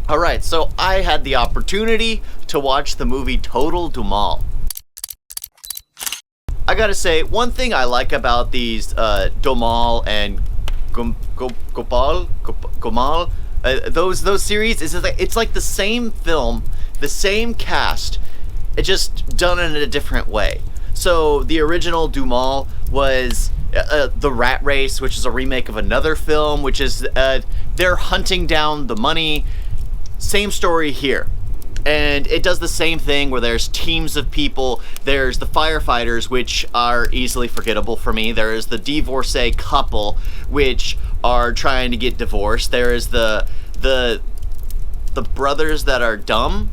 Alright, so I had the opportunity to watch the movie Total Dhamaal. I gotta say, one thing I like about these Dhamaal and Gomal, those series is that it's like the same film, the same cast, it just done in a different way. So the original Dhamaal was the Rat Race, which is a remake of another film, which is they're hunting down the money. Same story here. And it does the same thing where there's teams of people. There's the firefighters, which are easily forgettable for me. There's the divorcee couple, which are trying to get divorced. There's the brothers that are dumb.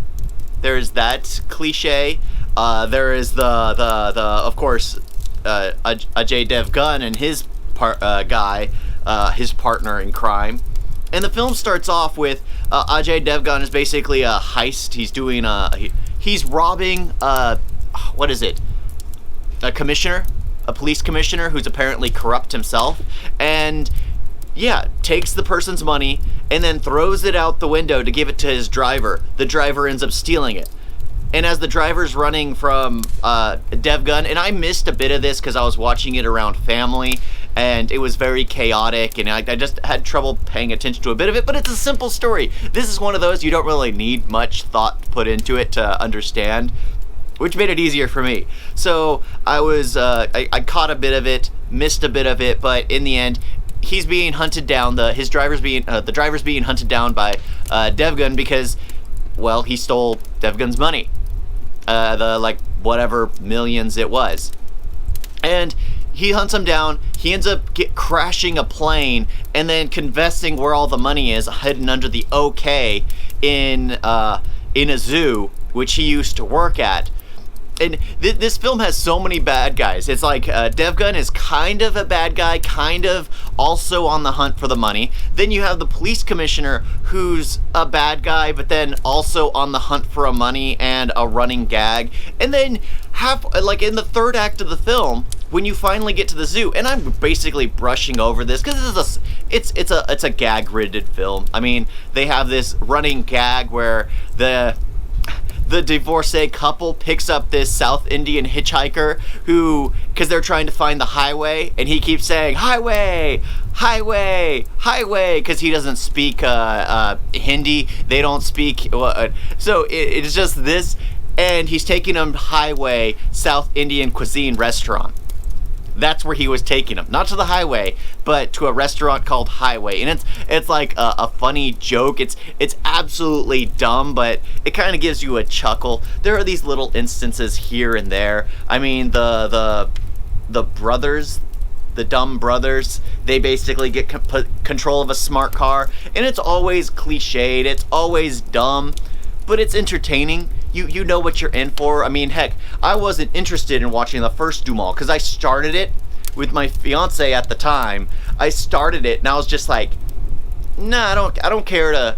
There's that cliche. There is the of course Ajay Devgan and his guy, his partner in crime. And the film starts off with Ajay Devgan is basically a heist. He's doing he's robbing what is it? A commissioner, a police commissioner who's apparently corrupt himself, and yeah, takes the person's money and then throws it out the window to give it to his driver. The driver ends up stealing it. And as the driver's running from Devgan, and I missed a bit of this because I was watching it around family, and it was very chaotic, and I just had trouble paying attention to a bit of it, but it's a simple story. This is one of those you don't really need much thought put into it to understand, which made it easier for me. So I was, I caught a bit of it, missed a bit of it, but in the end, he's being hunted down, the driver's being hunted down by Devgan because, well, he stole Devgan's money. The like whatever millions it was, and he hunts him down. He ends up crashing a plane and then confessing where all the money is, hidden under the OK in a zoo which he used to work at. And this film has so many bad guys. It's like Devgan is kind of a bad guy, kind of also on the hunt for the money. Then you have the police commissioner who's a bad guy, but then also on the hunt for a money and a running gag. And then like in the third act of the film, when you finally get to the zoo, and I'm basically brushing over this because it's a gag-ridden film. I mean, they have this running gag where the divorcee couple picks up this South Indian hitchhiker who, because they're trying to find the highway, and he keeps saying, highway, highway, highway, because he doesn't speak Hindi. They don't speak, so it's just this, and he's taking them highway, South Indian cuisine restaurant. That's where he was taking him, not to the highway, but to a restaurant called Highway, and it's like a funny joke. It's absolutely dumb, but it kind of gives you a chuckle. There are these little instances here and there. I mean, the brothers, the dumb brothers, they basically get control of a smart car, and it's always cliched. It's always dumb, but it's entertaining. You know what you're in for. I mean, heck, I wasn't interested in watching the first Dhamaal because I started it with my fiance at the time. I started it and I was just like, nah, I don't care to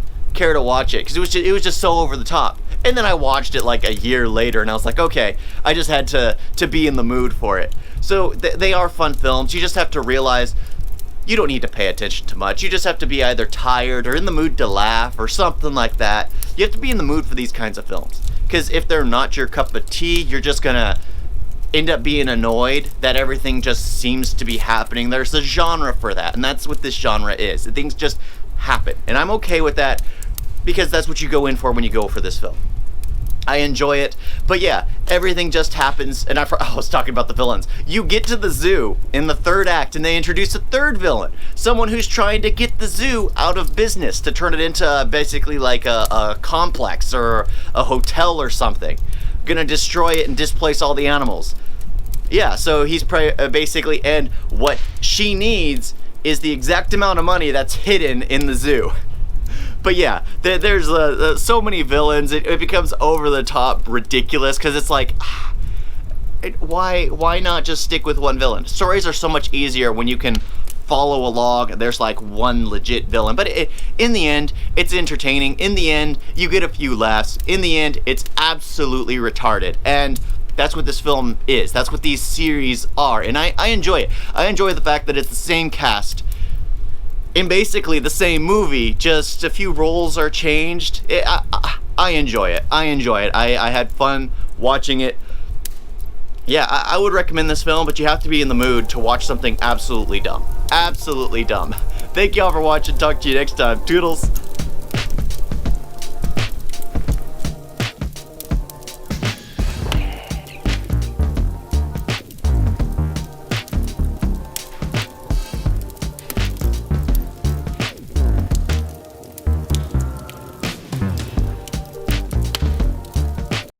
watch it because it was just so over the top. And then I watched it like a year later and I was like, okay, I just had to be in the mood for it. So they are fun films. You just have to realize you don't need to pay attention to much. You just have to be either tired or in the mood to laugh or something like that. You have to be in the mood for these kinds of films. Because if they're not your cup of tea, you're just gonna end up being annoyed that everything just seems to be happening. There's a genre for that, and that's what this genre is. Things just happen. And I'm okay with that because that's what you go in for when you go for this film. I enjoy it, but yeah, everything just happens, and I was talking about the villains. You get to the zoo in the third act, and they introduce a third villain, someone who's trying to get the zoo out of business to turn it into basically like a complex or a hotel or something. Gonna destroy it and displace all the animals. Yeah, so he's basically, and what she needs is the exact amount of money that's hidden in the zoo. But yeah, there's so many villains. It becomes over the top ridiculous because it's like, why not just stick with one villain? Stories are so much easier when you can follow along. There's like one legit villain, but in the end, it's entertaining. In the end, you get a few laughs. In the end, it's absolutely retarded, and that's what this film is. That's what these series are, and I enjoy it. I enjoy the fact that it's the same cast in basically the same movie, just a few roles are changed. I enjoy it. I enjoy it. I had fun watching it. Yeah, I would recommend this film, but you have to be in the mood to watch something absolutely dumb. Absolutely dumb. Thank y'all for watching. Talk to you next time. Toodles.